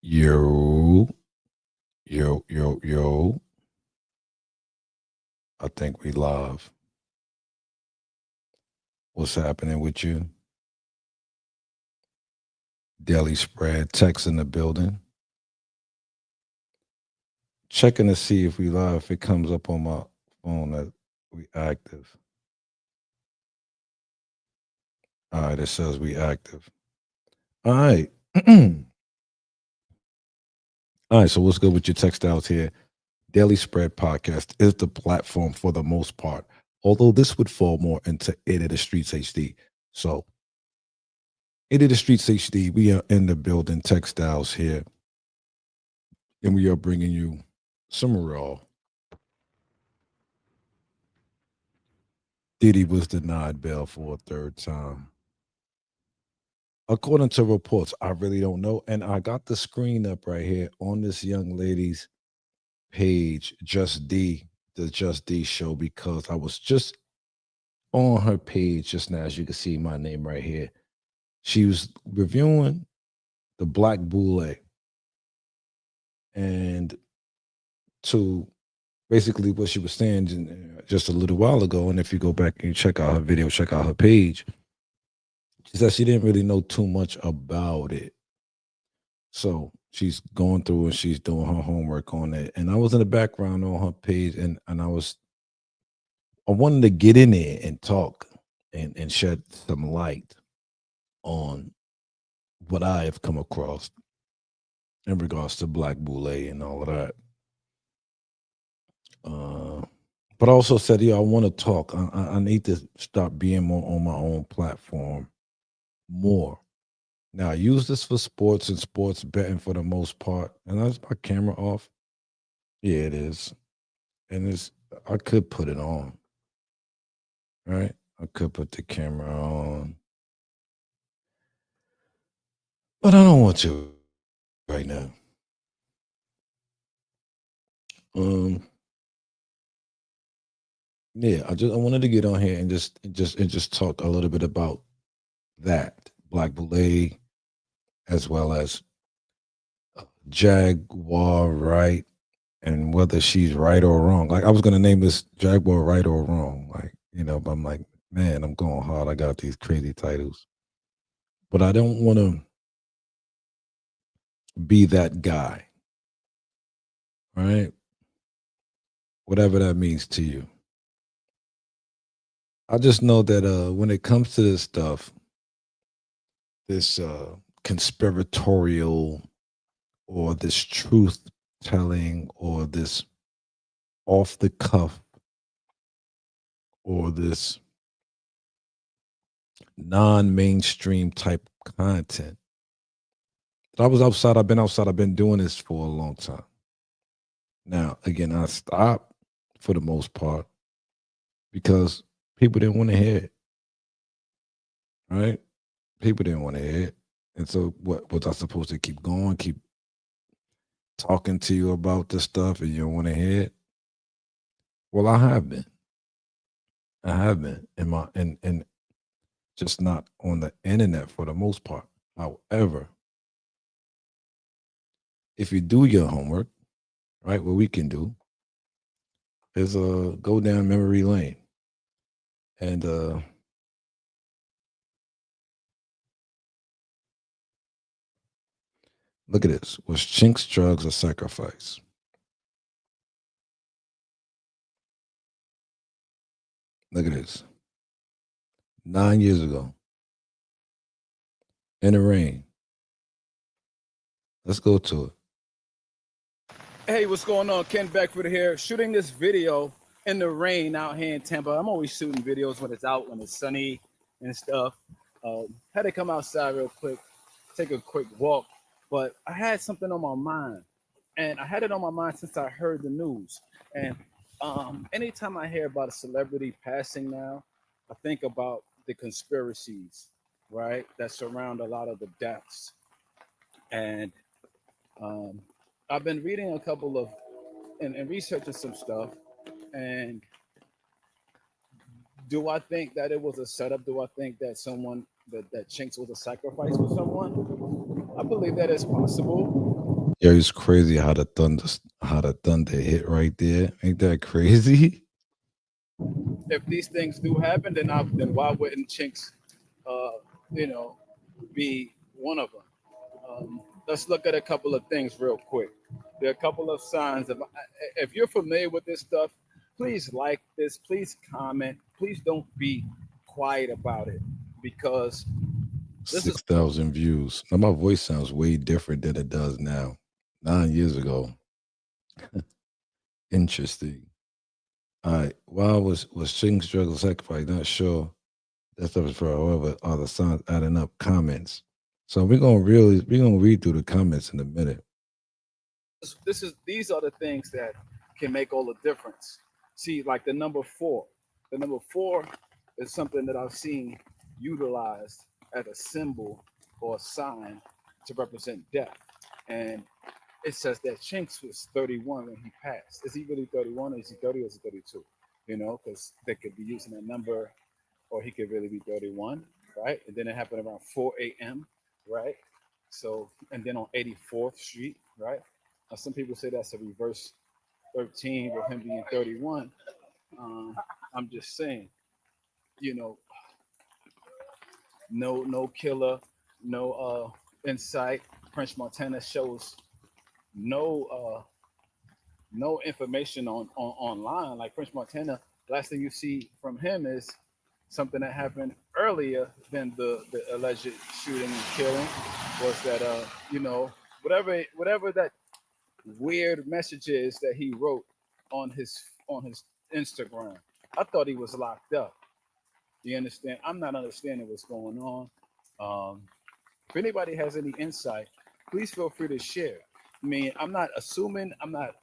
Yo, yo. I think we live. What's happening with you? Daily spread, text in the building. Checking to see if we live. If it comes up on my phone that we active. All right, it says we active. All right. All right, so what's good with your textiles here? Daily Spread Podcast is the platform for the most part, although this would fall more into It of the Streets HD. So, It of the Streets HD, we are in the building textiles here, and we are bringing you some raw. Diddy was denied bail for a third time. According to reports, I really don't know. And I got the screen up right here on this young lady's page, Just D, the Just D show, because I was just on her page just now. As you can see, my name right here. She was reviewing the Black Boule, and to basically what she was saying just a little while ago. And if you go back and check out her video, check out her page, she said she didn't really know too much about it. So she's going through and she's doing her homework on it. And I was in the background on her page, and I wanted to get in there and talk and shed some light on what I have come across in regards to Black Boule and all of that. Uh, but I also said, I want to talk. I need to start being more on my own platform more. Now, I use this for sports and sports betting for the most part. And that's my camera off. Yeah, it is. And I could put it on, right? I could put the camera on, but I don't want to right now. Um, yeah, I wanted to get on here and just talk a little bit about that Black Boule as well as Jaguar, right? And whether she's right or wrong. Like I was gonna name this Jaguar right or wrong, like but I'm like, man, I'm going hard. I got these crazy titles, but I don't want to be that guy, right? Whatever that means to you. I just know that when it comes to this stuff, this conspiratorial or this truth telling or this off the cuff or this non-mainstream type content. I was outside, I've been outside, I've been doing this for a long time. Now, again, I stopped for the most part because people didn't want to hear it, right? People didn't want to hear it. And so what was I supposed to keep going, keep talking to you about this stuff and you don't want to hear it? Well, I have been. I have been in my and just not on the internet for the most part. However, if you do your homework, right, what we can do is go down memory lane and look at this. Was Chinks drugs a sacrifice? Look at this. 9 years ago, in the rain. Let's go to it. Hey, what's going on? Ken Beckford here, shooting this video in the rain out here in Tampa. I'm always shooting videos when it's out, when it's sunny and stuff. Had to come outside real quick, take a quick walk, but I had something on my mind, and I had it on my mind since I heard the news. And anytime I hear about a celebrity passing now, I think about the conspiracies, right, that surround a lot of the deaths. And um, I've been reading a couple of and researching some stuff. And do I think that it was a setup? Do I think that that Chinks was a sacrifice for someone? I believe that is possible. Yeah, it's crazy how the thunder hit right there. Ain't that crazy? If these things do happen, then why wouldn't Chinks, uh, you know, be one of them? Let's look at a couple of things real quick. There are a couple of signs of if you're familiar with this stuff, please like this, please comment, please don't be quiet about it because this is 6,000 views. Now my voice sounds way different than it does now. 9 years ago. Interesting. All right. Why was Ching struggle sacrifice? Not sure. That stuff is for however are the signs adding up comments. So we're gonna read through the comments in a minute. this is these are the things that can make all the difference. See, like the number four. The number four is something that I've seen utilized as a symbol or a sign to represent death. And it says that Chinks was 31 when he passed. Is he really 31 or is he 30 or is he 32? You know, because they could be using a number or he could really be 31, right? And then it happened around 4 a.m., right? So, and then on 84th Street, right? Now, some people say that's a reverse 13 with him being 31. Um, I'm just saying, you know, no killer, no insight. French Montana shows no no information on online. Like French Montana, last thing you see from him is something that happened earlier than the alleged shooting and killing was that you know whatever that weird message is that he wrote on his Instagram. I thought he was locked up. You understand? I'm not understanding what's going on. Um, if anybody has any insight, please feel free to share. I mean, I'm not assuming. I'm not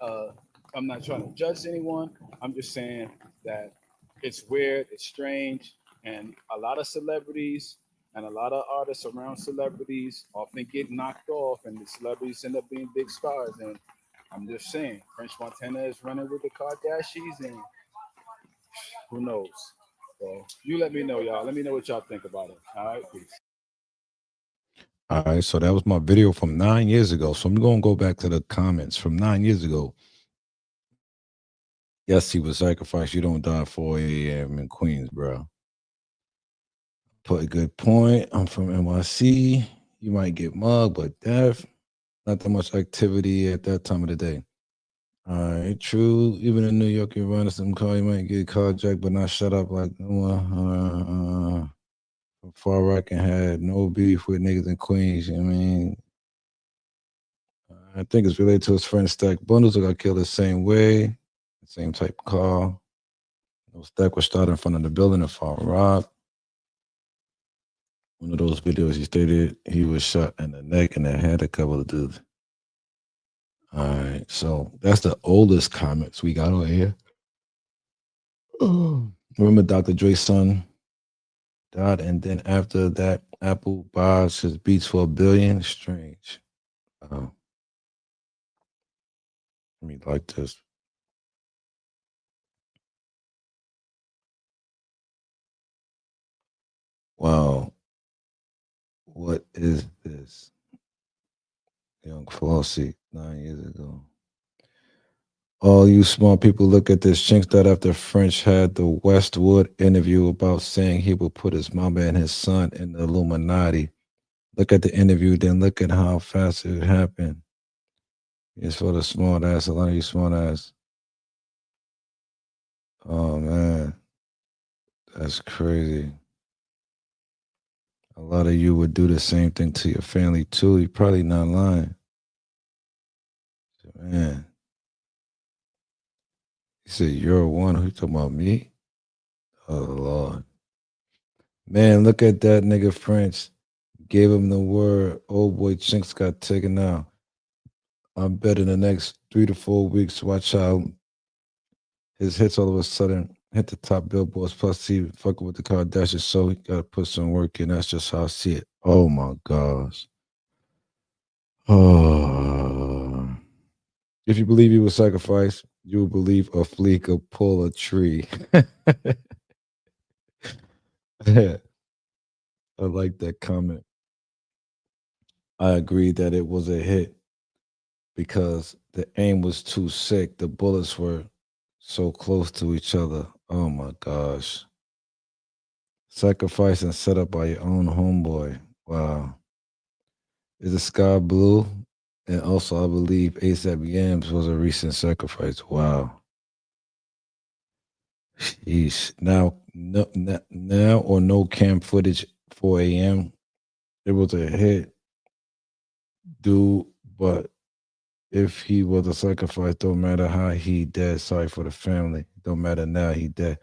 trying to judge anyone. I'm just saying that it's weird, it's strange, and a lot of celebrities and a lot of artists around celebrities often get knocked off, and the celebrities end up being big stars. And I'm just saying, French Montana is running with the Kardashians, and who knows? So you let me know, y'all. Let me know what y'all think about it. All right, peace. All right, so that was my video from 9 years ago. So I'm gonna go back to the comments from 9 years ago. Yes, he was sacrificed. You don't die at 4 a.m. in Queens, bro. Put a good point. I'm from NYC. You might get mugged, but death, not that much activity at that time of the day. All right, true. Even in New York, you run some car, you might get carjacked, but not shut up like Far Rock and had no beef with niggas in Queens. I mean, I think it's related to his friend Stack Bundles who got killed the same way, same type of car. Stack was started in front of the building in Far Rock. One of those videos he stated he was shot in the neck and the head a couple of dudes. All right, so that's the oldest comments we got on here. Remember Dr. Dre's son died, and then after that, Apple buys his beats for $1 billion. Strange. Let me like this. Wow, what is this? Young Flossie, 9 years ago. All you smart people look at this. Chinks that after French had the Westwood interview about saying he would put his mama and his son in the Illuminati. Look at the interview, then look at how fast it happened. It's for the smart ass. A lot of you smart ass. Oh man, that's crazy. A lot of you would do the same thing to your family too. You're probably not lying. Man, he said you're one. Who you talking about me? Oh Lord. Man, look at that nigga French. Gave him the word. Old boy Chinks got taken out. I bet in the next 3 to 4 weeks, watch how his hits all of a sudden hit the top billboards. Plus, he fucking with the Kardashians, so he got to put some work in. That's just how I see it. Oh my gosh. Oh. If you believe he was sacrificed, you will believe a flea could pull a tree. I like that comment. I agree that it was a hit. because the aim was too sick. The bullets were so close to each other. Oh my gosh. Sacrifice and set up by your own homeboy. Wow. Is the sky blue? And also, I believe ASAP Yams was a recent sacrifice. Wow. Sheesh. Now, now or no cam footage, 4 a.m. It was a hit, dude. But if he was a sacrifice, don't matter how he dead. Sorry for the family. Don't matter now he dead.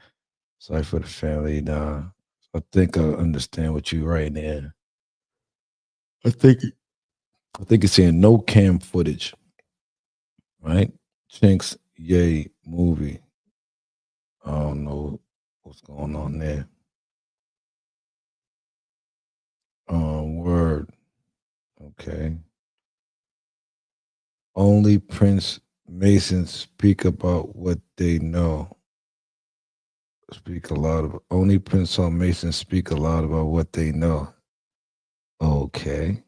Sorry for the family. Nah, I think I understand what you right there. I think I think it's saying no cam footage, right? Chinks Yay movie. I don't know what's going on there. Word. Okay. Only Prince Masons speak about what they know. Speak a lot of only Prince Masons speak a lot about what they know. Okay.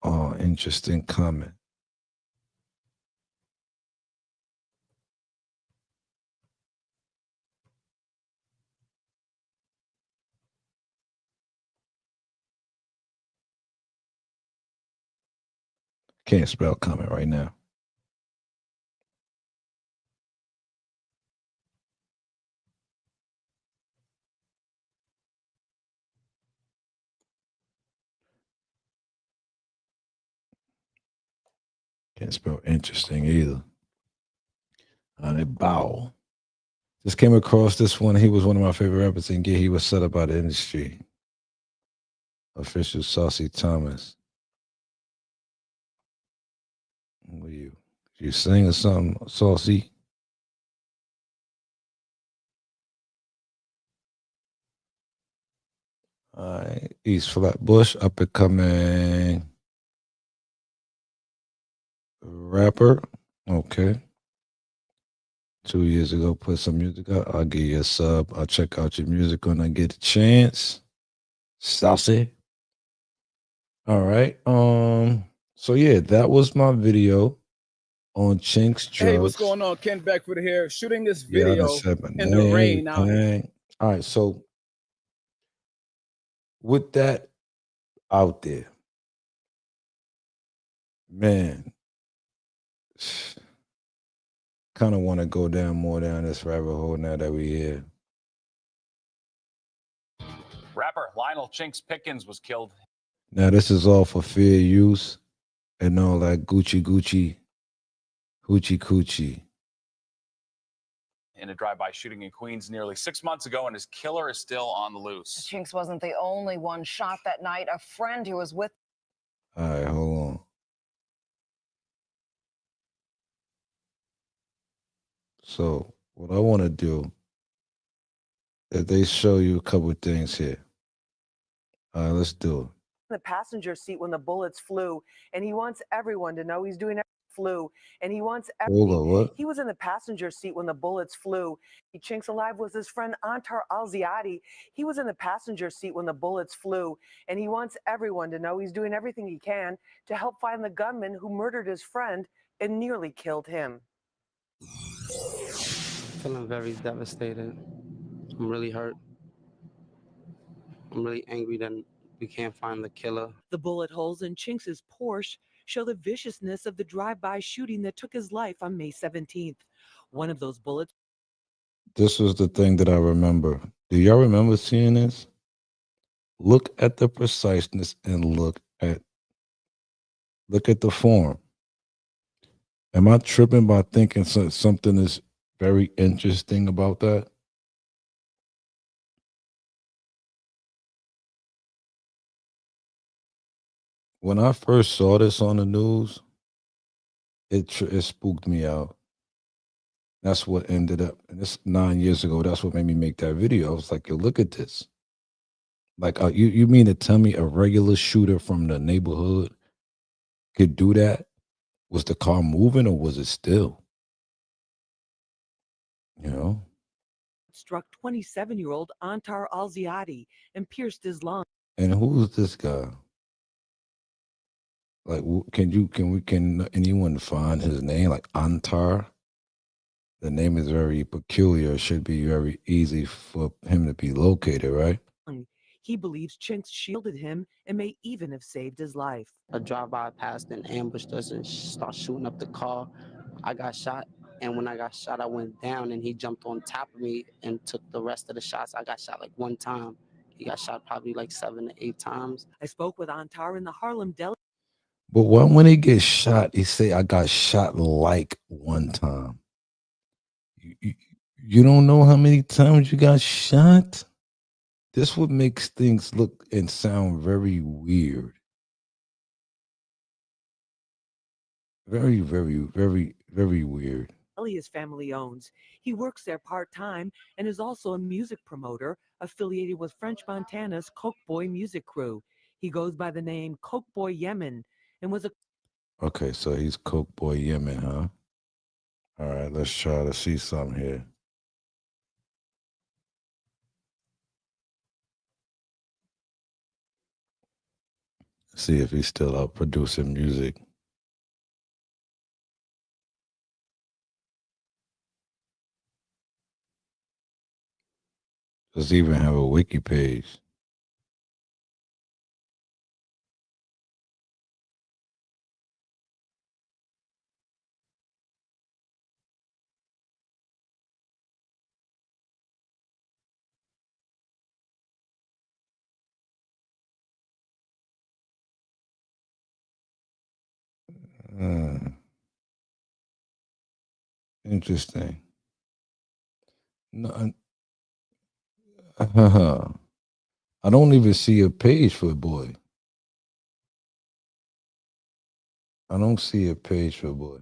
Oh, interesting comment. Can't spell comment right now. Can't spell interesting either. Boule. Just came across this one. He was one of my favorite rappers and he was set up by the industry. Official Saucy Thomas. What are you? You sing or something, Saucy? All right. East Flatbush, up and coming rapper. Okay. 2 years ago, put some music out. I'll give you a sub. I'll check out your music when I get a chance. Saucy. All right. So yeah, that was my video on Chinks Drugs. Hey, what's going on? Ken Beckford here, shooting this Yeah, I done video said my in the name, rain out here. everything. All right, so with that out there, man, kind of want to go down more down this rabbit hole now that we here. Rapper Lionel Chinks Pickens was killed. Now this is all for fair use and all that Gucci hoochie coochie. In a drive-by shooting in Queens nearly 6 months ago, and his killer is still on the loose. Chinks wasn't the only one shot that night. A friend who was with. All right, hold on. So what I want to do is they show you a couple of things here. All right, let's do it. The passenger seat when the bullets flew, and he wants everyone to know he's doing flew, and he wants Hold on, what? he was in the passenger seat when the bullets flew. He Chinks alive was his friend Antar Al-Ziadi. He was in the passenger seat when the bullets flew, and he wants everyone to know he's doing everything he can to help find the gunman who murdered his friend and nearly killed him. Feeling very devastated. I'm really hurt. I'm really angry that we can't find the killer. The bullet holes in Chinks' Porsche show the viciousness of the drive-by shooting that took his life on May 17th. One of those bullets. This was the thing that I remember. Do y'all remember seeing this? Look at the preciseness and look at the form. Am I tripping by thinking something is very interesting about that? When I first saw this on the news, it spooked me out. That's what ended up, and this 9 years ago, that's what made me make that video. I was like, yo, look at this. Like, you mean to tell me a regular shooter from the neighborhood could do that? Was the car moving or was it still? You know? Struck 27-year-old Antar Al-Ziadi and pierced his lung. And who's this guy? Like, can anyone find his name? Like Antar? The name is very peculiar. It should be very easy for him to be located, right? He believes Chinks shielded him and may even have saved his life. A drive-by passed and ambushed us and start shooting up the car. I got shot, and when I got shot, I went down, and he jumped on top of me and took the rest of the shots. I got shot like one time. He got shot probably like 7 to 8 times. I spoke with Antar in the Harlem Deli. But when he gets shot, he say, "I got shot like one time." You don't know how many times you got shot? This would makes things look and sound very weird. Very, very, very, very weird. His family owns. He works there part-time and is also a music promoter affiliated with French Montana's Coke Boy music crew. He goes by the name Coke Boy Yemen and was a Okay, so he's Coke Boy Yemen, huh? All right, let's try to see something here. See if he's still out producing music. Does he even have a wiki page? Interesting. No, I don't even see a page for boy. I don't see a page for boy.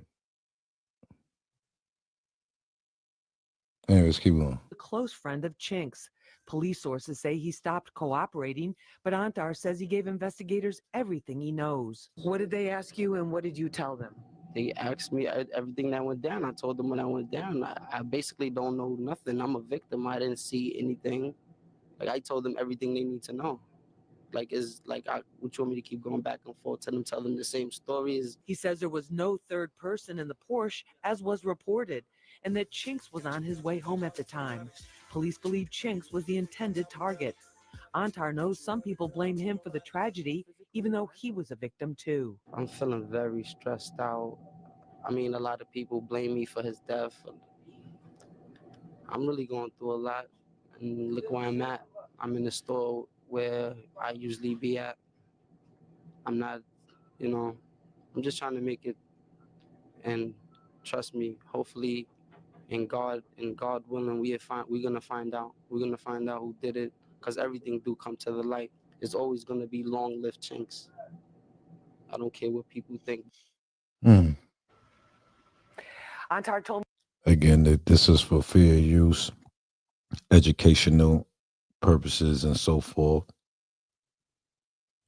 Anyways, keep going. a close friend of Chinks. Police sources say he stopped cooperating, but Antar says he gave investigators everything he knows. What did they ask you and what did you tell them? They asked me everything that went down. I told them when I went down. I basically don't know nothing. I'm a victim. I didn't see anything. Like, I told them everything they need to know. Like, what you want me to keep going back and forth to them, tell them the same stories? He says there was no third person in the Porsche, as was reported, and that Chinks was on his way home at the time. Police believe Chinks was the intended target. Antar knows some people blame him for the tragedy, even though he was a victim too. I'm feeling very stressed out. I mean, a lot of people blame me for his death. I'm really going through a lot, and look where I'm at. I'm in the store where I usually be at. I'm not, I'm just trying to make it, and trust me, hopefully, in God willing, we're gonna find out. We're gonna find out who did it, because everything do come to the light. It's always gonna be long-lived Chinks. I don't care what people think. Antar told Again, this is for fair use, educational purposes, and so forth.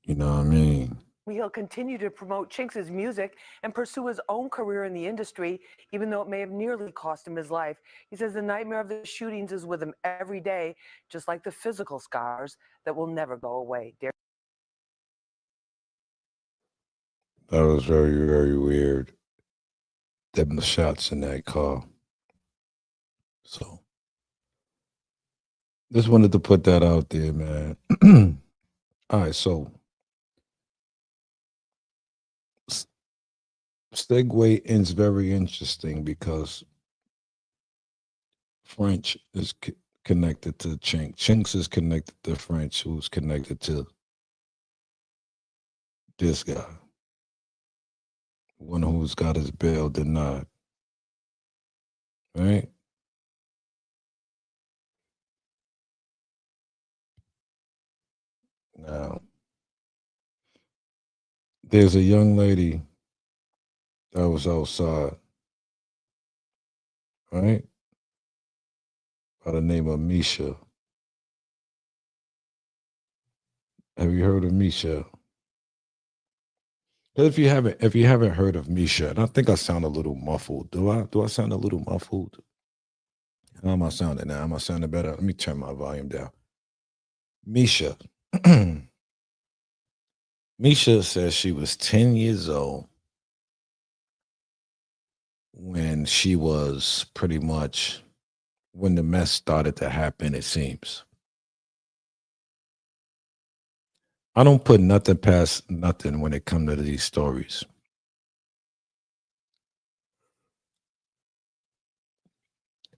You know what I mean? he'll continue to promote Chinks' music and pursue his own career in the industry, even though it may have nearly cost him his life. He says the nightmare of the shootings is with him every day, just like the physical scars that will never go away. That was very, very weird. Them shots in that car. So, just wanted to put that out there, man. All right, so segue is very interesting because French is connected to Chinks. Chinks is connected to French, who's connected to this guy, one who's got his bail denied. Right? Now, there's a young lady that was outside, right? By the name of Mesha. Have you heard of Mesha? If you haven't heard of Mesha, and I think I sound a little muffled. Do I sound a little muffled? How am I sounding now? Am I sounding better? Let me turn my volume down. Mesha. Mesha says she was 10 years old when she was pretty much when the mess started to happen, it seems. I don't put nothing past nothing when it comes to these stories.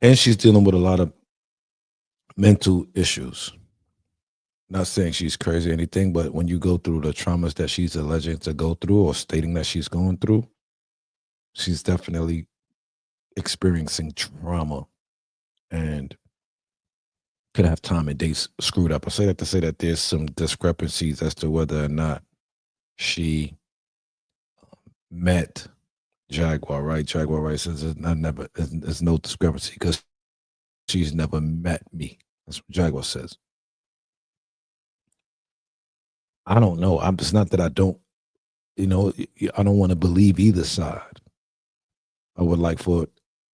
And she's dealing with a lot of mental issues. Not saying she's crazy or anything, but when you go through the traumas that she's alleging to go through or stating that she's going through, she's definitely experiencing trauma and could have time and dates screwed up. I say that to say that there's some discrepancies as to whether or not she met Jaguar, right? Jaguar, right? Says there's no discrepancy because she's never met me. That's what Jaguar says. I don't know. It's not that I don't, I don't want to believe either side. I would like for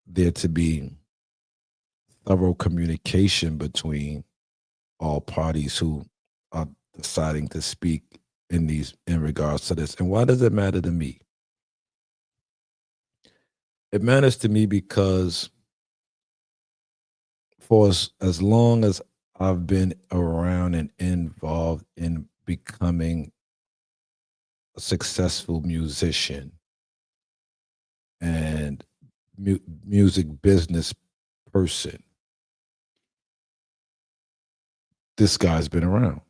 there to be thorough communication between all parties who are deciding to speak in regards to this. And why does it matter to me? It matters to me because for as long as I've been around and involved in becoming a successful musician and music business person, this guy's been around,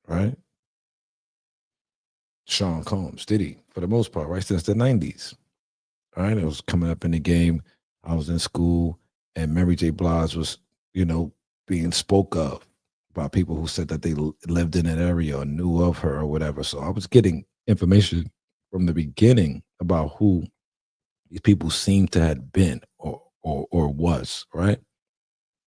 right? Sean Combs, Diddy, for the most part, right, since the 90s. All right, it was coming up in the game. I was in school, and Mary J. Blige was, being spoke of by people who said that they lived in an area or knew of her or whatever. So I was getting information from the beginning about who these people seemed to have been or was, right?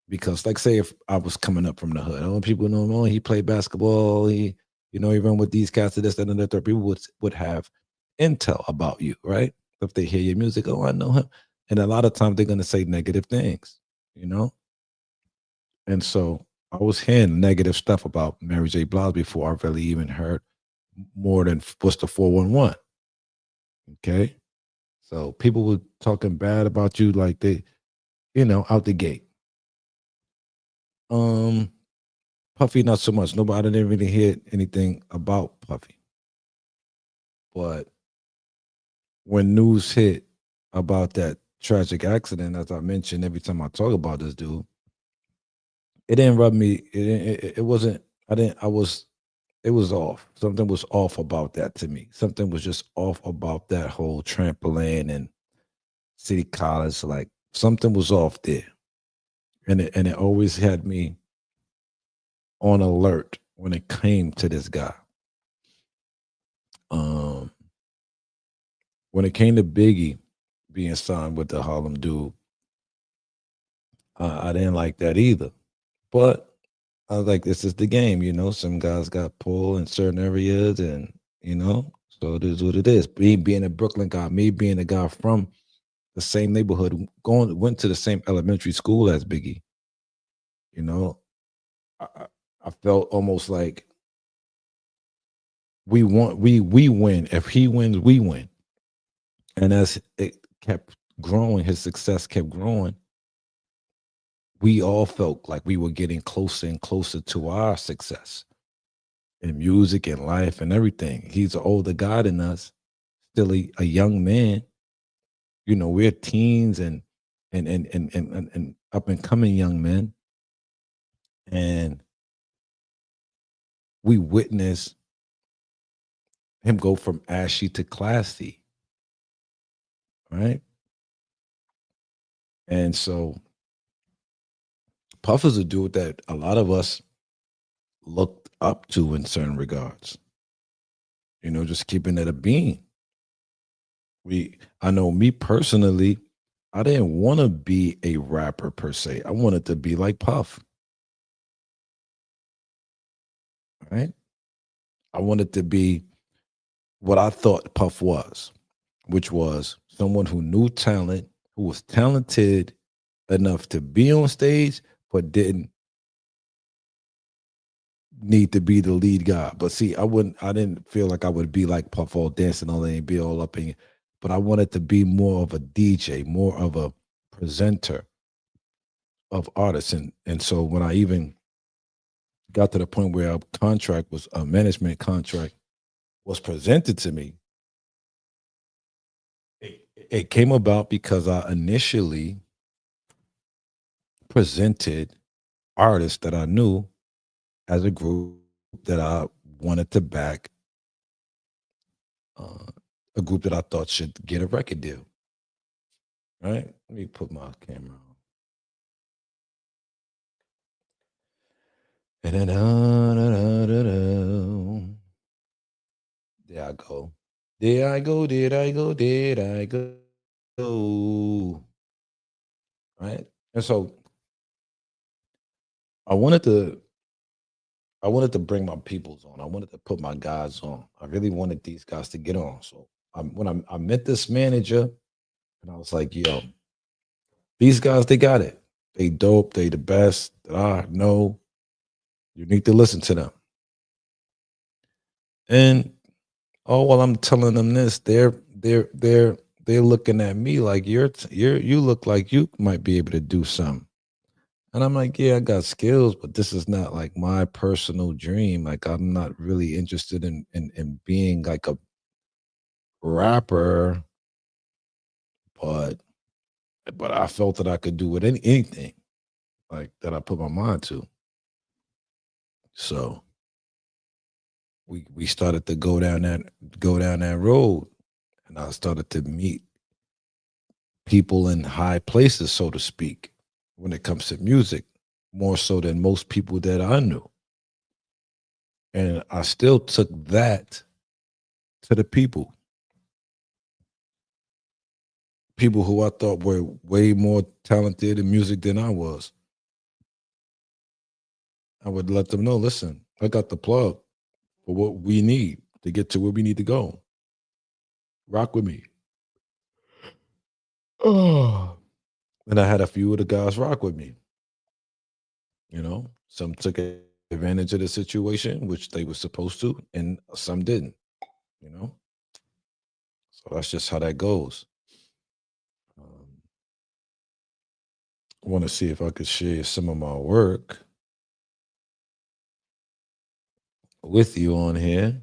Because, like, say if I was coming up from the hood, all people know, oh, he played basketball, he run with these cats, this, that, and the third. People would have intel about you, right? If they hear your music, oh, I know him. And a lot of times they're gonna say negative things, And so I was hearing negative stuff about Mary J. Blige before I really even heard more than what's the 411. Okay. So people were talking bad about you like they, out the gate. Puffy, not so much. Nobody didn't really hear anything about Puffy. But when news hit about that tragic accident, as I mentioned, every time I talk about this dude, it didn't rub me. It wasn't. I didn't. I was. It was off. Something was off about that to me. Something was just off about that whole trampoline and City College. Like something was off there, and it always had me on alert when it came to this guy. When it came to Biggie being signed with the Harlem Dude, I didn't like that either. But I was like, this is the game, Some guys got pulled in certain areas, and so it is what it is. Me being a Brooklyn guy, me being a guy from the same neighborhood, went to the same elementary school as Biggie. I felt almost like we win. If he wins, we win. And as it kept growing, his success kept growing. We all felt like we were getting closer and closer to our success in music and life and everything. He's an older guy than us, still a young man. We're teens and up and coming young men. And we witnessed him go from ashy to classy. Right? And so Puff is a dude that a lot of us looked up to in certain regards. Just keeping it a being. I know me personally, I didn't want to be a rapper per se. I wanted to be like Puff. Right? I wanted to be what I thought Puff was, which was someone who knew talent, who was talented enough to be on stage, but didn't need to be the lead guy. But see, I didn't feel like I would be like Puffball dancing all day and be all up in, but I wanted to be more of a DJ, more of a presenter of artists. And so when I even got to the point where a management contract was presented to me, it came about because I initially presented artists that I knew as a group that I wanted to back, uh, a group that I thought should get a record deal. Right? Let me put my camera on. And then, there I go. There I go. Did I go? Did I go? Right? And so I wanted to bring my peoples on. I wanted to put my guys on. I really wanted these guys to get on. So when I met this manager, and I was like, yo, these guys, they got it. They dope. They the best that I know. You need to listen to them. And while I'm telling them this, they're looking at me like you look like you might be able to do something. And I'm like, yeah, I got skills, but this is not like my personal dream. Like I'm not really interested in being like a rapper, but I felt that I could do with anything like that I put my mind to. So we started to go down that road, and I started to meet people in high places, so to speak, when it comes to music, more so than most people that I knew. And I still took that to the people who I thought were way more talented in music than I was. I would let them know, listen, I got the plug for what we need to get to where we need to go. Rock with me. Oh. And I had a few of the guys rock with me. Some took advantage of the situation, which they were supposed to, and some didn't, you know? So that's just how that goes. I want to see if I could share some of my work with you on here.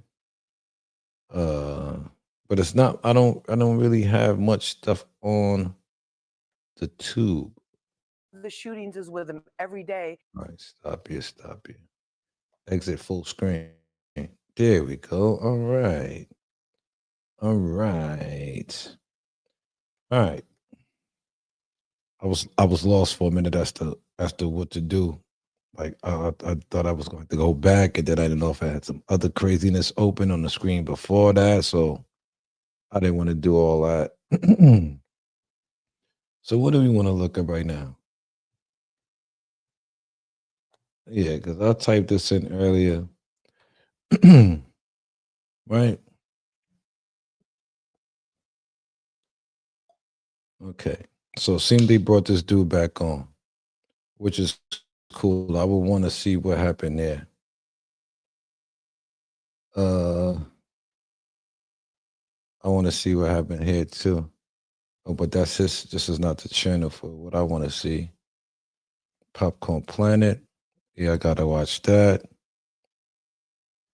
But it's not, I don't really have much stuff on the tube. The shootings is with him every day. All right, stop here. Exit full screen. There we go. All right. All right. I was lost for a minute as to what to do. Like I thought I was going to go back, and then I didn't know if I had some other craziness open on the screen before that, so I didn't want to do all that. So what do we want to look at right now? Yeah, because I typed this in earlier. Right? Okay. So it seemed they brought this dude back on, which is cool. I would want to see what happened there. I want to see what happened here too. Oh, but that's this is not the channel for what I want to see. Popcorn Planet. Yeah, I gotta watch that.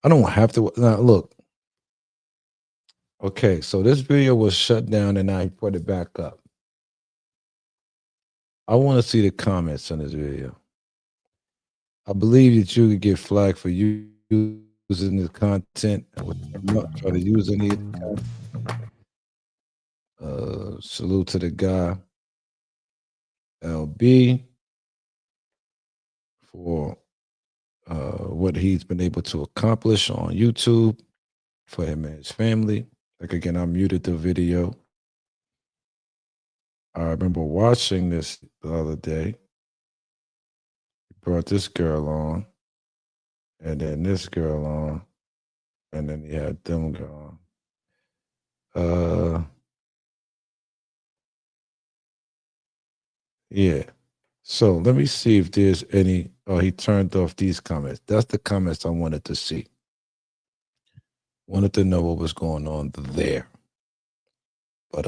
I don't have to now look. Okay, so this video was shut down and I put it back up. I want to see the comments on this video. I believe that you could get flagged for using this content. I would not try to use any of the content. Salute to the guy LB for what he's been able to accomplish on YouTube for him and his family. Like again, I muted the video. I remember watching this the other day. He brought this girl on, and then this girl on, and then he had them go on. Yeah. So let me see if there's any. Oh, he turned off these comments. That's the comments I wanted to see. Wanted to know what was going on there. But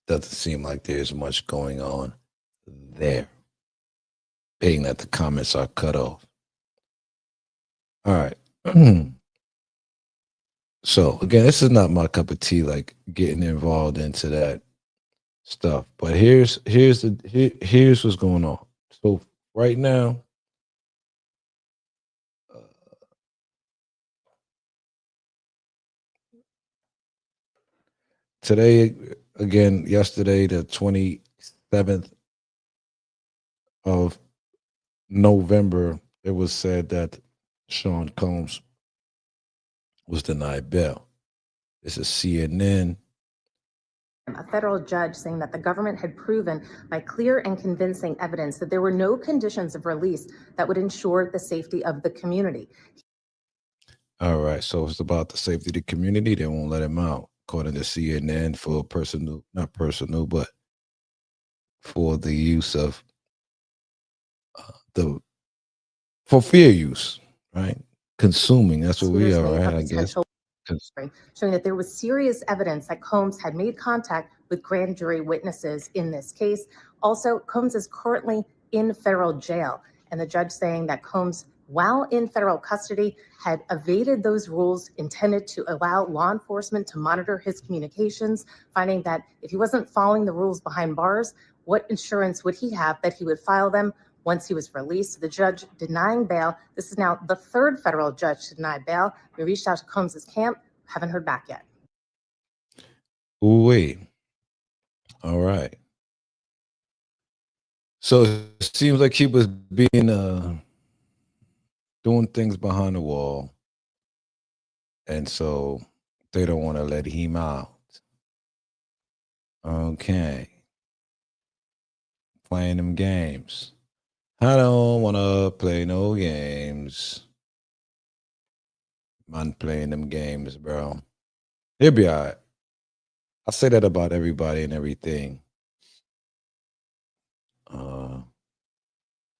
doesn't seem like there's much going on there. Being that the comments are cut off. All right. So again, this is not my cup of tea, like getting involved into that stuff. But here's what's going on. So right now, today again, yesterday, the 27th of November, it was said that Sean Combs was denied bail. This is CNN. A federal judge saying that the government had proven by clear and convincing evidence that there were no conditions of release that would ensure the safety of the community. All right, so it's about the safety of the community. They won't let him out, according to CNN, for personal, not personal, but for the use of for fear use, right? Consuming. That's what we are, right? I guess. Showing that there was serious evidence that Combs had made contact with grand jury witnesses in this case. Also, Combs is currently in federal jail, and the judge saying that Combs, while in federal custody, had evaded those rules intended to allow law enforcement to monitor his communications, finding that if he wasn't following the rules behind bars, what insurance would he have that he would file them once he was released? The judge denying bail. This is now the third federal judge to deny bail. We reached out to Combs's camp, haven't heard back yet. Wait. All right. So it seems like he was being doing things behind the wall, and so they don't want to let him out. Okay. Playing them games. I don't want to play no games. Man playing them games, bro. He'll be all right. I say that about everybody and everything.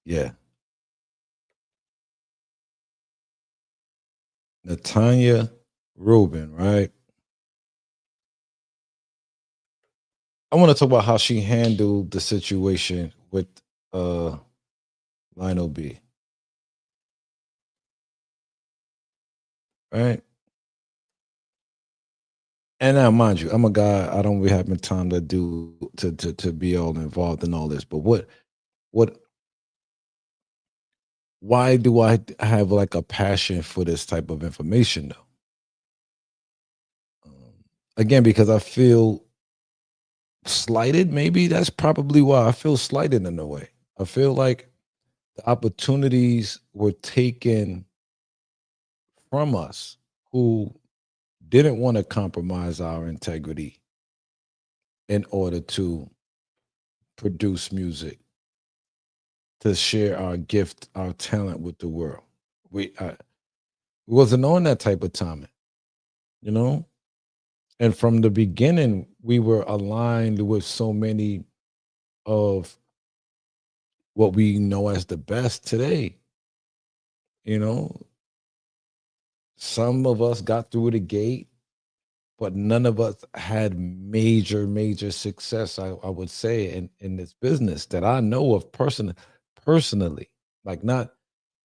Yeah. Natania Rubin, right? I want to talk about how she handled the situation with Lionel B. Right? And now, mind you, I'm a guy. I don't really have time to do to be all involved in all this. But why do I have like a passion for this type of information though? Again, because I feel slighted. Maybe that's probably why I feel slighted in a way. I feel like the opportunities were taken from us who didn't want to compromise our integrity in order to produce music, to share our gift, our talent with the world. We wasn't on that type of timing, you know? And from the beginning, we were aligned with so many of what we know as the best today. You know, some of us got through the gate, but none of us had major success, I would say, in this business that I know of personally, like not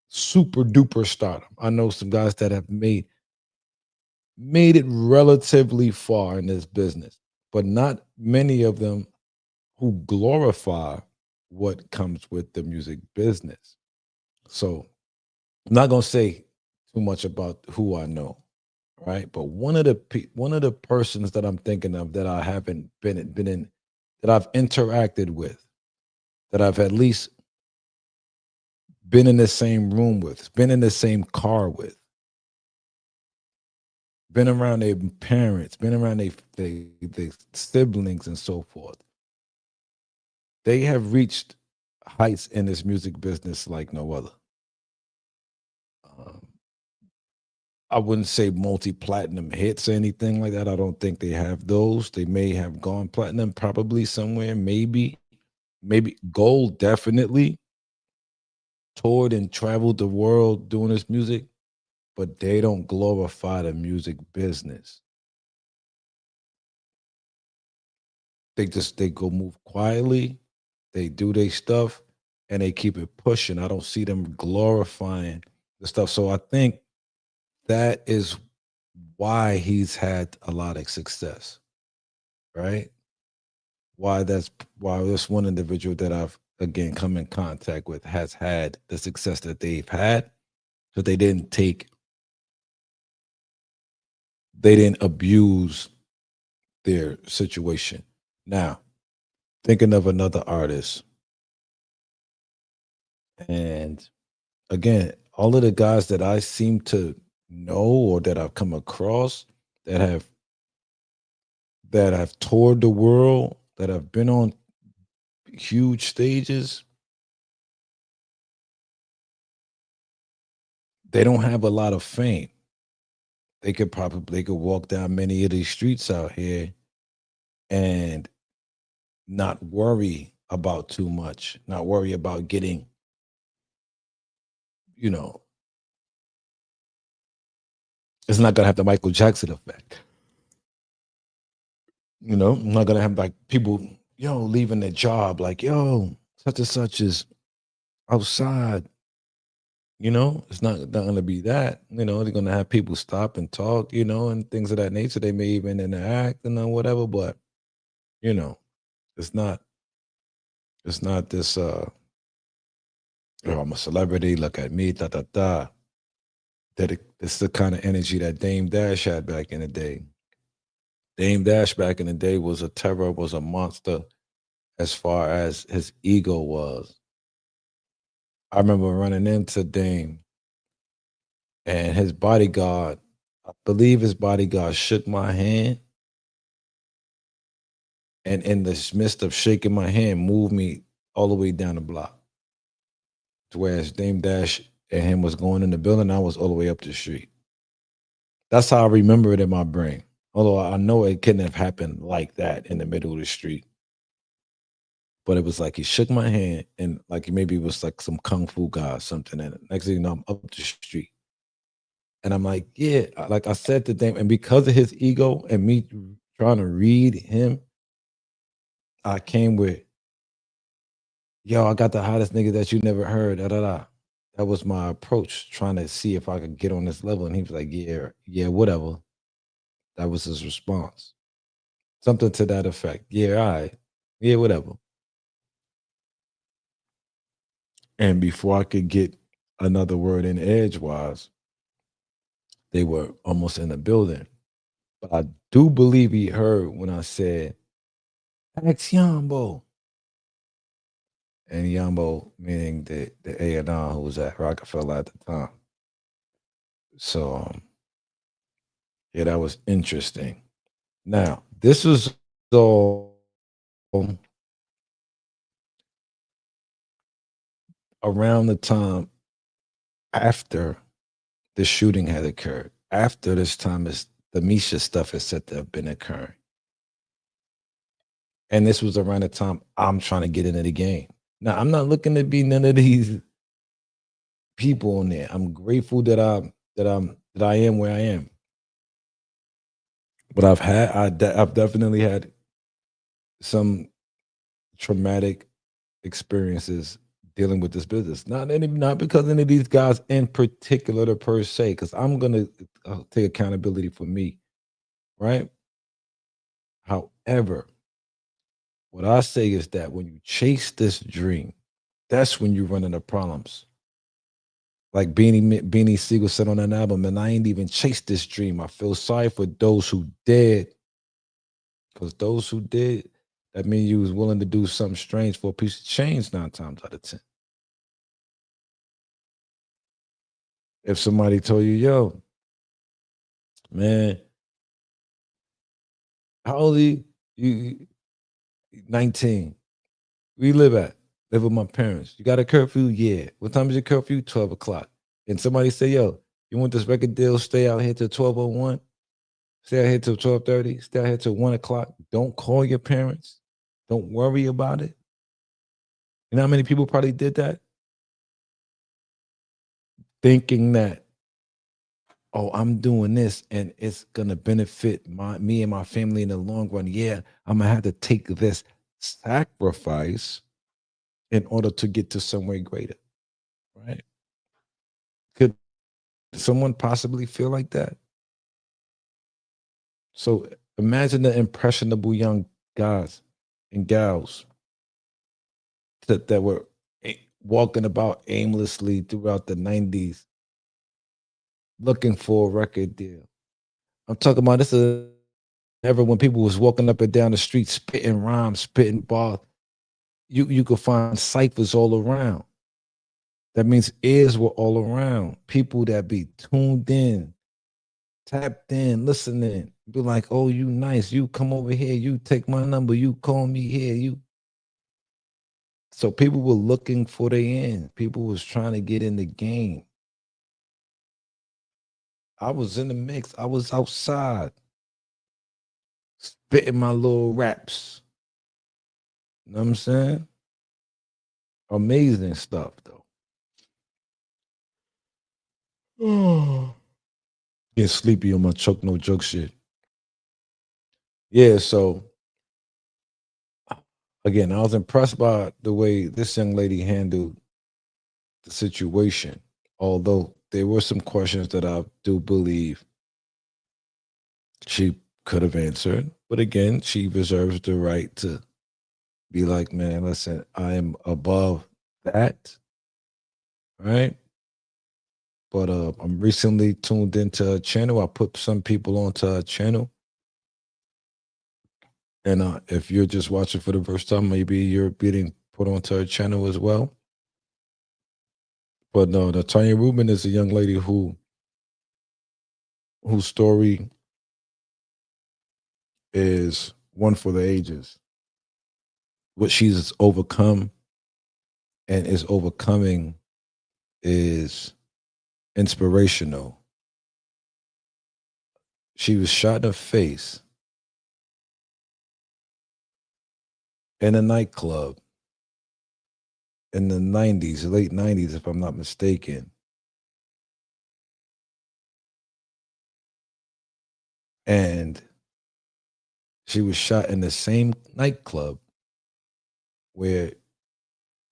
super duper stardom. I know some guys that have made it relatively far in this business, but not many of them who glorify what comes with the music business. So I'm not gonna say too much about who I know, right? But one of the persons that I'm thinking of that I haven't been in, that I've interacted with, that I've at least been in the same room with, been in the same car with, been around their parents, been around their siblings and so forth. They have reached heights in this music business like no other. I wouldn't say multi-platinum hits or anything like that. I don't think they have those. They may have gone platinum probably somewhere, maybe maybe Gold definitely toured and traveled the world doing this music, but they don't glorify the music business. They go move quietly, they do their stuff, and they keep it pushing. I don't see them glorifying the stuff. So I think that is why he's had a lot of success, right? Why this one individual that I've again come in contact with has had the success that they've had, because they didn't abuse their situation. Now, thinking of another artist, and again, all of the guys that I seem to know or that I've come across that have toured the world, that have been on huge stages, they don't have a lot of fame. They could walk down many of these streets out here and not worry about too much, not worry about getting, you know, it's not gonna have the Michael Jackson effect. I'm not gonna have like people, leaving their job, like, yo, such and such is outside. It's not gonna be that. They're gonna have people stop and talk, and things of that nature. They may even interact and then whatever, but you know, it's not this I'm a celebrity, look at me, da da da. It's the kind of energy that Dame Dash had back in the day. Dame Dash back in the day was a terror, was a monster as far as his ego was. I remember running into Dame and his bodyguard, I believe his bodyguard shook my hand, and in the midst of shaking my hand, moved me all the way down the block. To whereas Dame Dash and him was going in the building, I was all the way up the street. That's how I remember it in my brain. Although I know it couldn't have happened like that in the middle of the street. But it was like he shook my hand and like maybe it was like some kung fu guy or something. And next thing you know, I'm up the street. And I'm like, yeah, like I said to them, and because of his ego and me trying to read him, I came with, yo, I got the hottest nigga that you never heard. Da, da, da. That was my approach, trying to see if I could get on this level. And he was like, yeah, whatever. That was his response. Something to that effect. Yeah, all right. Yeah, whatever. And before I could get another word in edgewise, they were almost in the building. But I do believe he heard when I said, Ask Yambo. And Yambo, meaning the A&R who was at Rockefeller at the time. So, yeah, that was interesting. Now, this was all around the time after the shooting had occurred. After this time, is the Mesha stuff is said to have been occurring. And this was around the time I'm trying to get into the game. Now, I'm not looking to be none of these people on there. I'm grateful that I am where I am. But I've definitely had some traumatic experiences dealing with this business. Not because any of these guys in particular per se, because I'm gonna take accountability for me, right? However, what I say is that when you chase this dream, that's when you run into problems. Like Beanie Siegel said on that album, and I ain't even chased this dream. I feel sorry for those who did, because those who did, that means you was willing to do something strange for a piece of change 9 times out of 10. If somebody told you, yo, man, how old are you? You 19. Where you live at? Live with my parents. You got a curfew? Yeah. What time is your curfew? 12 o'clock. And somebody say, yo, you want this record deal? Stay out here till 12:01. Stay out here till 12:30. Stay out here till 1 o'clock. Don't call your parents. Don't worry about it. You know how many people probably did that? Thinking that, oh, I'm doing this and it's gonna benefit me and my family in the long run. Yeah, I'm gonna have to take this sacrifice in order to get to somewhere greater. Right? Could someone possibly feel like that? So imagine the impressionable young guys and gals that were walking about aimlessly throughout the 90s looking for a record deal. I'm talking about this is ever when people was walking up and down the street spitting rhymes, spitting bars. You could find ciphers all around. That means ears were all around. People that be tuned in, tapped in, listening. Be like, oh, you nice. You come over here. You take my number. You call me here. You. So people were looking for their end. People was trying to get in the game. I was in the mix. I was outside, spitting my little raps. You know what I'm saying? Amazing stuff, though. Get sleepy on my choke no joke shit. Yeah, so again, I was impressed by the way this young lady handled the situation. Although there were some questions that I do believe she could have answered. But again, she reserves the right to be like, man, listen, I am above that. Right. But I'm recently tuned into a channel. I put some people onto a channel. And if you're just watching for the first time, maybe you're being put onto a channel as well. But no, Natania Rubin is a young lady whose story is one for the ages. What she's overcome and is overcoming is inspirational. She was shot in the face in a nightclub in the 90s, late 90s, if I'm not mistaken. And she was shot in the same nightclub where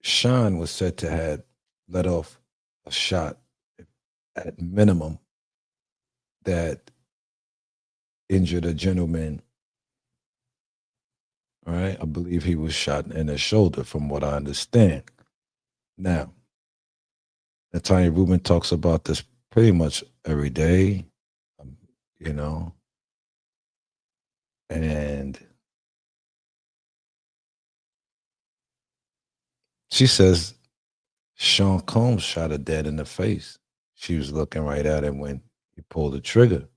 Sean was said to have let off a shot at minimum that injured a gentleman. All right. I believe he was shot in the shoulder, from what I understand. Now, Natania Rubin talks about this pretty much every day, you know, and she says Sean Combs shot her dead in the face. She was looking right at him when he pulled the trigger.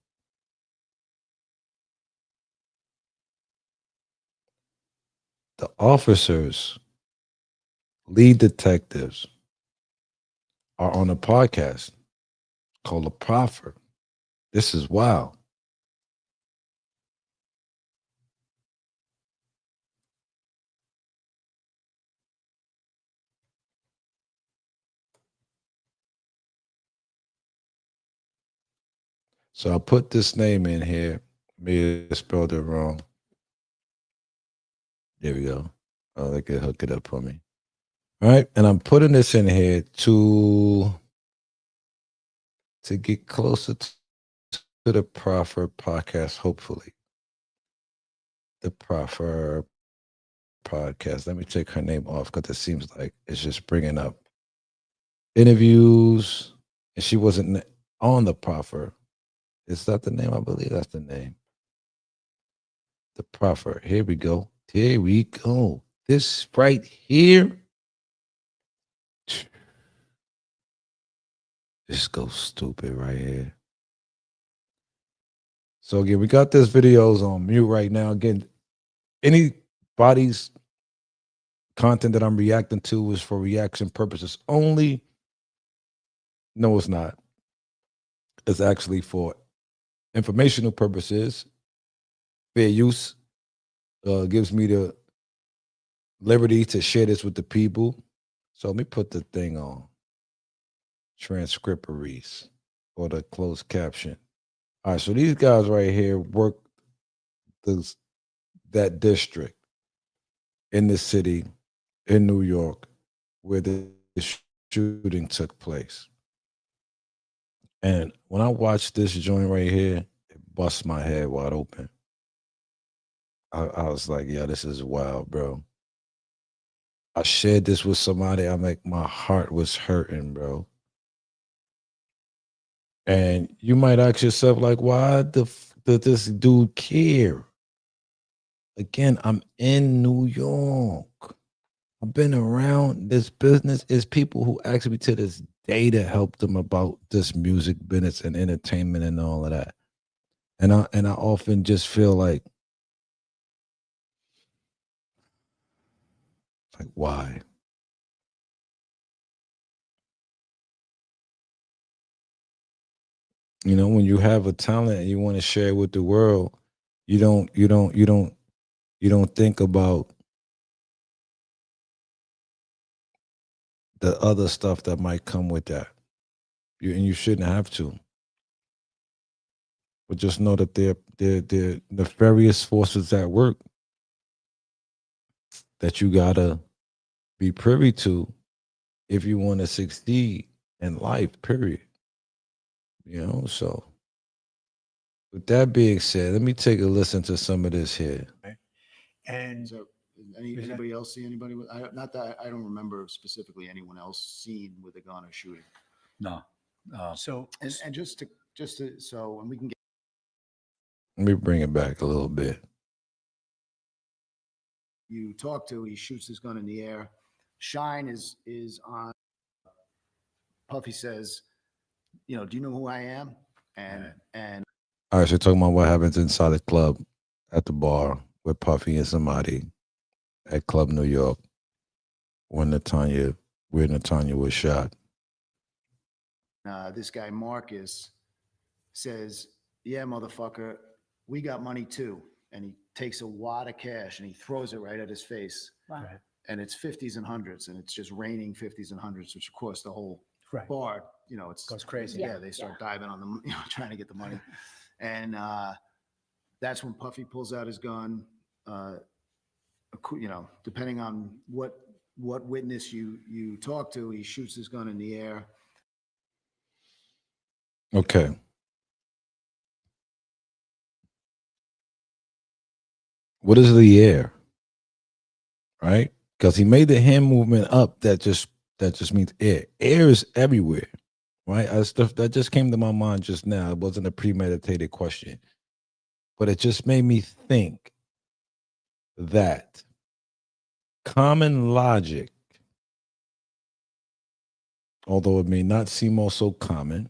The officers, lead detectives, are on a podcast called The Proffer. This is wild. So I put this name in here. Maybe I spelled it wrong. There we go. Oh, they could hook it up for me. All right. And I'm putting this in here to get closer to the Proffer podcast, hopefully. The Proffer podcast. Let me take her name off because it seems like it's just bringing up interviews. And she wasn't on the Proffer. Is that the name? I believe that's the name. The Proffer. Here we go. Here we go. This right here. This goes stupid right here. So again, we got this videos on mute right now. Again, anybody's content that I'm reacting to is for reaction purposes only. No, it's not. It's actually for informational purposes. Fair use gives me the liberty to share this with the people. So let me put the thing on transcriptories or the closed caption. All right, so these guys right here work this that district in the city in New York where the shooting took place. And when I watched this joint right here, it bust my head wide open. I was like, yeah, this is wild, bro. I shared this with somebody. I'm like, my heart was hurting, bro. And you might ask yourself, like, why did this dude care? Again, I'm in New York. I've been around this business. It's people who ask me to this day to help them about this music business and entertainment and all of that. And I often just feel like why? You know, when you have a talent and you want to share it with the world, you don't think about the other stuff that might come with that. And you shouldn't have to. But just know that they're nefarious forces at work that you gotta be privy to if you want to succeed in life, period. You know, so with that being said, let me take a listen to some of this here. And so, anybody else see anybody with? Not that I don't remember specifically anyone else seen with a gun or shooting. No. So and just to so and we can get. Let me bring it back a little bit. You talk to, he shoots his gun in the air. Shine is on. Puffy says, you know, do you know who I am? And All right, so talking about what happens inside the club at the bar with Puffy and somebody at Club New York where Natania was shot. This guy Marcus says, yeah, motherfucker, we got money too. And he takes a wad of cash and he throws it right at his face. Right. And it's 50s and 100s, and it's just raining 50s and 100s, which of course the whole bar, you know, it's goes crazy. Yeah, they start diving on them, you know, trying to get the money. And that's when Puffy pulls out his gun. You know, depending on what witness you talk to, he shoots his gun in the air. Okay. What is the air? Right? Because he made the hand movement up that just means air. Air is everywhere. Right? That just came to my mind just now. It wasn't a premeditated question. But it just made me think that common logic, although it may not seem also common,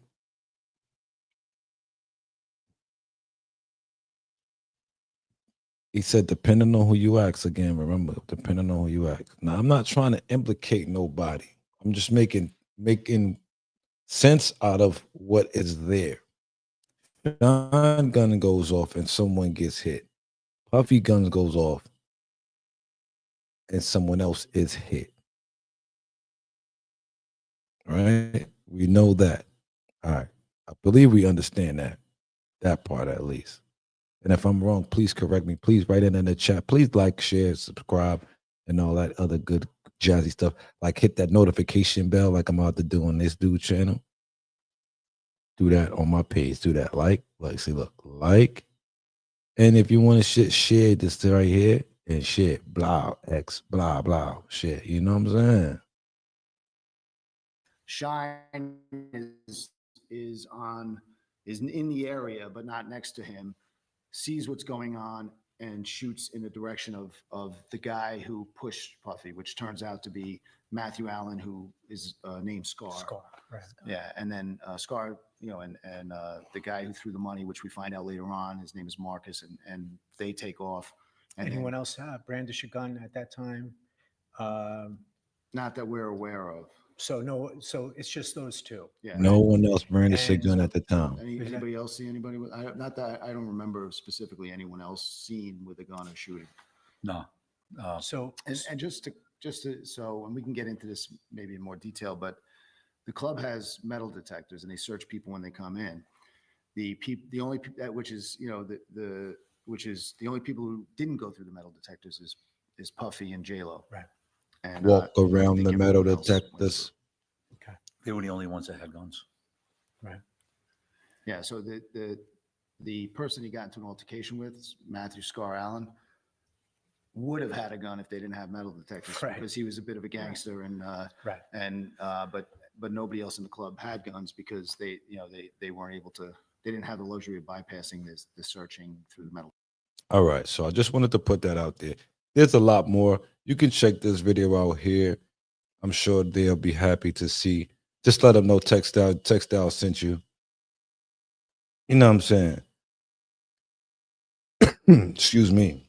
he said, depending on who you ask, again, remember, depending on who you ask. Now, I'm not trying to implicate nobody. I'm just making sense out of what is there. John gun goes off and someone gets hit. Puffy guns goes off and someone else is hit. Right? We know that. All right. I believe we understand that part at least. And if I'm wrong, please correct me. Please write it in the chat. Please like, share, subscribe, and all that other good jazzy stuff. Like hit that notification bell like I'm about to do on this dude channel. Do that on my page. Do that. Like, see, look, like. And if you want to share this right here and share, blah, X, blah, blah, shit. You know what I'm saying? Shine is in the area, but not next to him, sees what's going on and shoots in the direction of the guy who pushed Puffy, which turns out to be Matthew Allen, who is named Scar. Scar, right. Yeah, and then Scar, you know, and the guy who threw the money, which we find out later on, his name is Marcus, and they take off. And anyone else brandish a gun at that time? Not that we're aware of. So it's just those two. Yeah. No one else brandished a gun at the time. Anybody else see anybody with? Not that I don't remember specifically anyone else seen with a gun or shooting. No. And just and we can get into this maybe in more detail, but the club has metal detectors and they search people when they come in. The only which is the only people who didn't go through the metal detectors is Puffy and J-Lo. Right. And Walk I around think the metal everyone else went detectors. Okay. They were the only ones that had guns. Right. Yeah. So the person he got into an altercation with, Matthew Scar Allen, would have had a gun if they didn't have metal detectors, Right. because he was a bit of a gangster, and Right. but nobody else in the club had guns because they weren't able to. They didn't have the luxury of bypassing the searching through the metal. All right. So I just wanted to put that out there. There's a lot more. You can check this video out here. I'm sure they'll be happy to see. Just let them know Textile sent you. You know what I'm saying? Excuse me.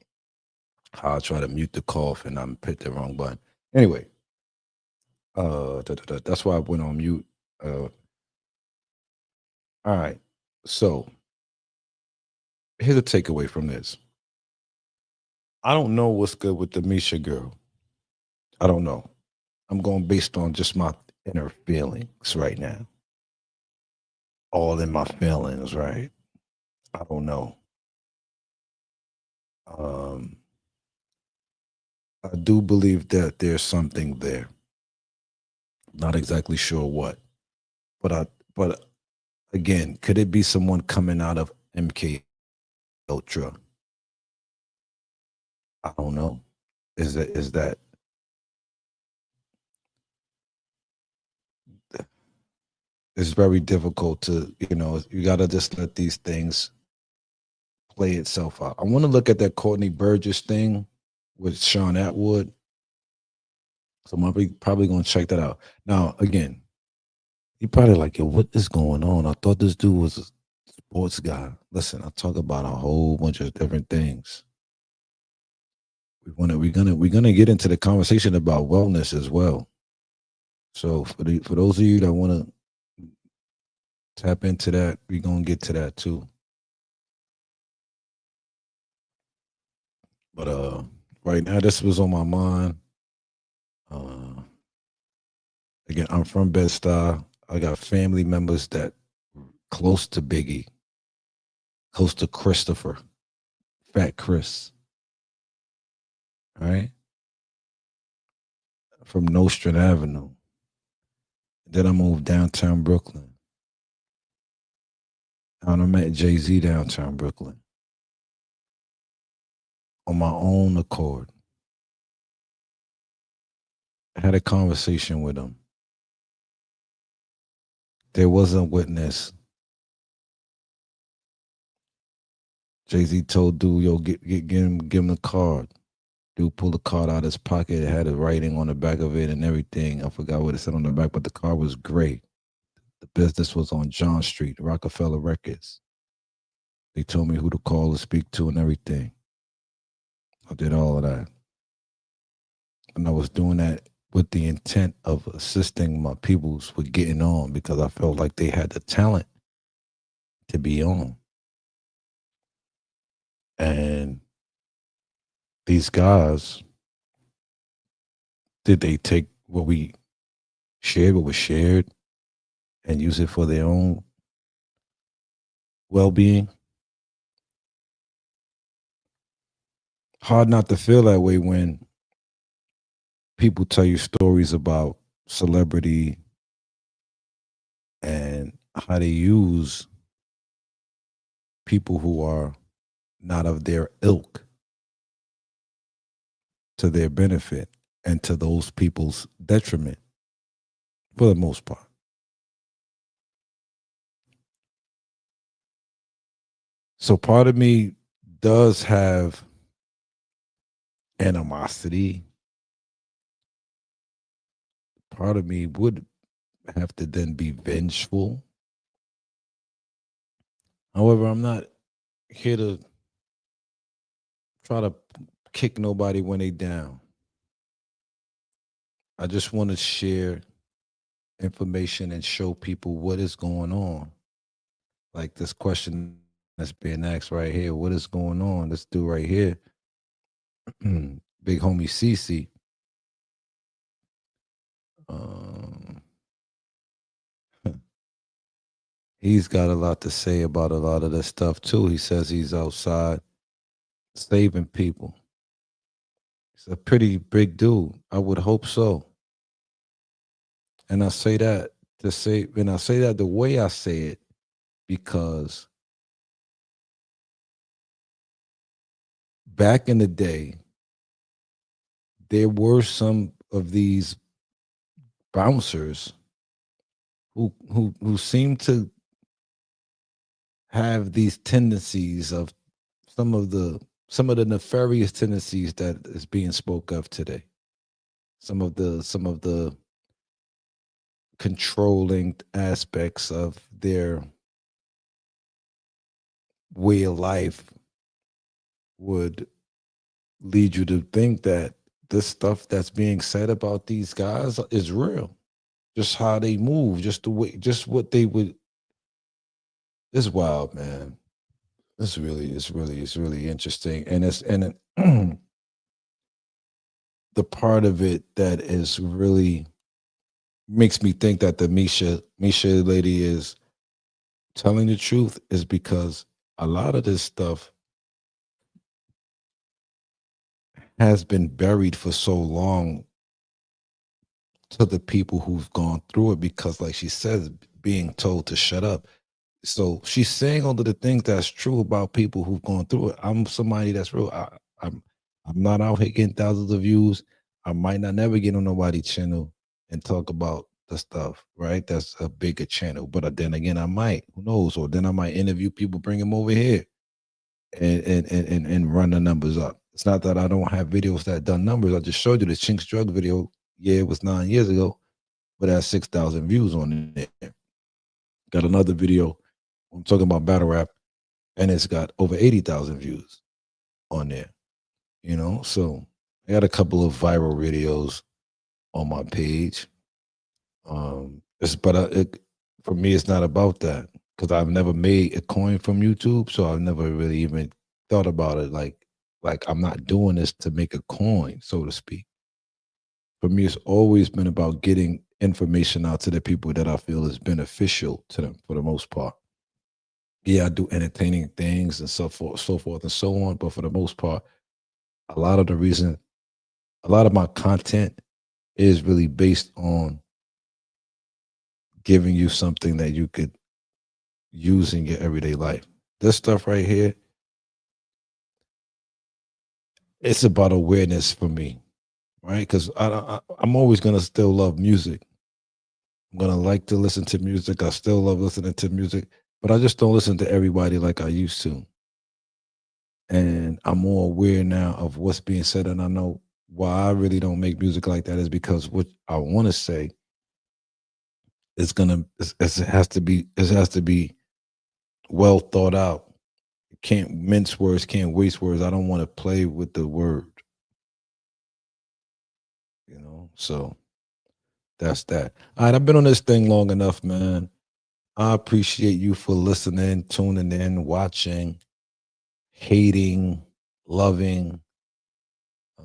I'll try to mute the cough and I'm hit the wrong button. Anyway, that's why I went on mute. All right. So here's a takeaway from this. I don't know what's good with the Mesha girl. I don't know. I'm going based on just my inner feelings right now. All in my feelings, right? I don't know. I do believe that there's something there. Not exactly sure what, but again, could it be someone coming out of MK Ultra? I don't know. Is that it's very difficult to, you gotta just let these things play itself out. I want to look at that Courtney Burgess thing with Sean Atwood. So I'm probably gonna check that out. Now, again, you probably like, yo, what is going on? I thought this dude was a sports guy. Listen, I talk about a whole bunch of different things. We're gonna get into the conversation about wellness as well. So for those of you that want to tap into that, we're gonna get to that too. But right now, this was on my mind. Again, I'm from Bed-Stuy. I got family members that close to Biggie, close to Christopher, Fat Chris. All right, from Nostrand Avenue. Then I moved downtown Brooklyn. And I met Jay-Z downtown Brooklyn on my own accord. I had a conversation with him. There was a witness. Jay-Z told dude, yo, give him the card. Dude pulled the card out of his pocket. It had a writing on the back of it and everything. I forgot what it said on the back, but the card was gray. The business was on John Street, Rockefeller Records. They told me who to call to speak to and everything. I did all of that. And I was doing that with the intent of assisting my peoples with getting on, because I felt like they had the talent to be on. And these guys, did they take what was shared, and use it for their own well-being? Hard not to feel that way when people tell you stories about celebrity and how they use people who are not of their ilk to their benefit and to those people's detriment, for the most part. So part of me does have animosity. Part of me would have to then be vengeful. However, I'm not here to try to kick nobody when they down. I just want to share information and show people what is going on. Like this question that's being asked right here. What is going on? Let's do right here. Big homie Cece Um, he's got a lot to say about a lot of this stuff too. He says he's outside saving people. He's a pretty big dude. I would hope so. And I say that to say, and I say that the way I say it because back in the day, there were some of these bouncers who seemed to have these tendencies of some of the nefarious tendencies that is being spoke of today. Some of the controlling aspects of their way of life would lead you to think that this stuff that's being said about these guys is real. Just how they move, just the way, just what they would. It's wild, man. It's really interesting, and the part of it that is really makes me think that the Mesha lady is telling the truth is because a lot of this stuff has been buried for so long to the people who've gone through it because, like she says, being told to shut up. So she's saying all of the things that's true about people who've gone through it. I'm somebody that's real. I'm I'm not out here getting thousands of views. I might not never get on nobody's channel and talk about the stuff, right? That's a bigger channel. But then again, I might. Who knows? Or then I might interview people, bring them over here, and run the numbers up. It's not that I don't have videos that done numbers. I just showed you the Chinks drug video. Yeah, it was 9 years ago, but it has 6,000 views on it. Got another video. I'm talking about battle rap, and it's got over 80,000 views on there. So I got a couple of viral videos on my page. For me, it's not about that because I've never made a coin from YouTube, so I've never really even thought about it like I'm not doing this to make a coin, so to speak. For me, it's always been about getting information out to the people that I feel is beneficial to them for the most part. Yeah, I do entertaining things and so forth and so on, but for the most part, a lot of the reason, a lot of my content is really based on giving you something that you could use in your everyday life. This stuff right here, it's about awareness for me, right? Because I'm always gonna still love music. I'm gonna like to listen to music. I still love listening to music, but I just don't listen to everybody like I used to. And I'm more aware now of what's being said, and I know why I really don't make music like that is because what I want to say is it has to be well thought out. Can't mince words, can't waste words. I don't want to play with the word. So that's that. All right, I've been on this thing long enough, man. I appreciate you for listening, tuning in, watching, hating, loving.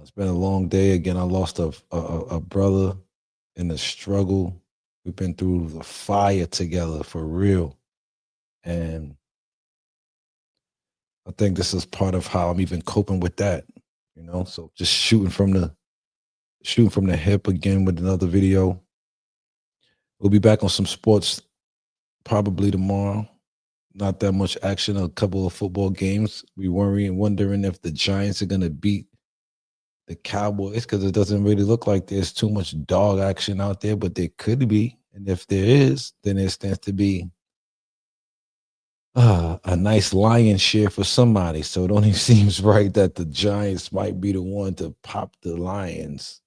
It's been a long day. Again, I lost a brother in the struggle. We've been through the fire together for real. And I think this is part of how I'm even coping with that. So just shooting from the hip again with another video. We'll be back on some sports probably tomorrow. Not that much action, a couple of football games. We wondering if the Giants are gonna beat the Cowboys because it doesn't really look like there's too much dog action out there, but there could be. And if there is, then there stands to be a nice lion share for somebody. So it only seems right that the Giants might be the one to pop the Lions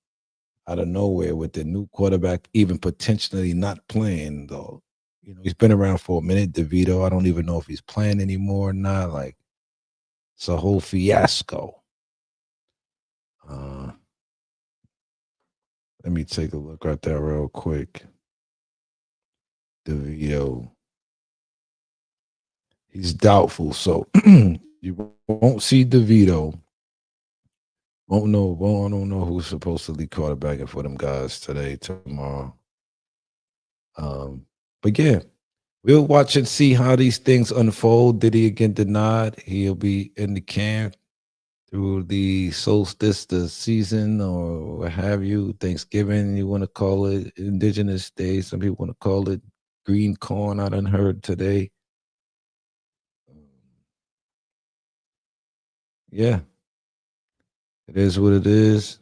out of nowhere with the new quarterback, even potentially not playing, though. He's been around for a minute, DeVito. I don't even know if he's playing anymore or not. Like, it's a whole fiasco. Let me take a look right there real quick. DeVito. He's doubtful, so you won't see DeVito I don't know who's supposed to lead quarterbacking for them guys today, tomorrow. But yeah, we'll watch and see how these things unfold. Diddy again denied he'll be in the camp through the solstice, the season, or what have you. Thanksgiving, you want to call it Indigenous Day. Some people want to call it green corn. I done heard today. Yeah, it is what it is.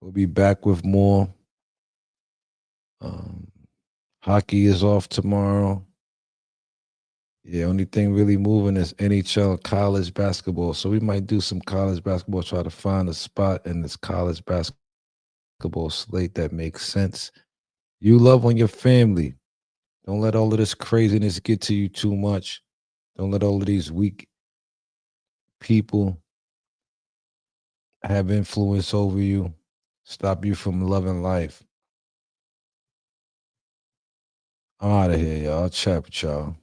We'll be back with more. Hockey is off tomorrow. Yeah, only thing really moving is NHL college basketball. So we might do some college basketball, try to find a spot in this college basketball slate that makes sense. You love on your family. Don't let all of this craziness get to you too much. Don't let all of these weak people have influence over you, stop you from loving life. I'm out of here, y'all. I'll chat with y'all.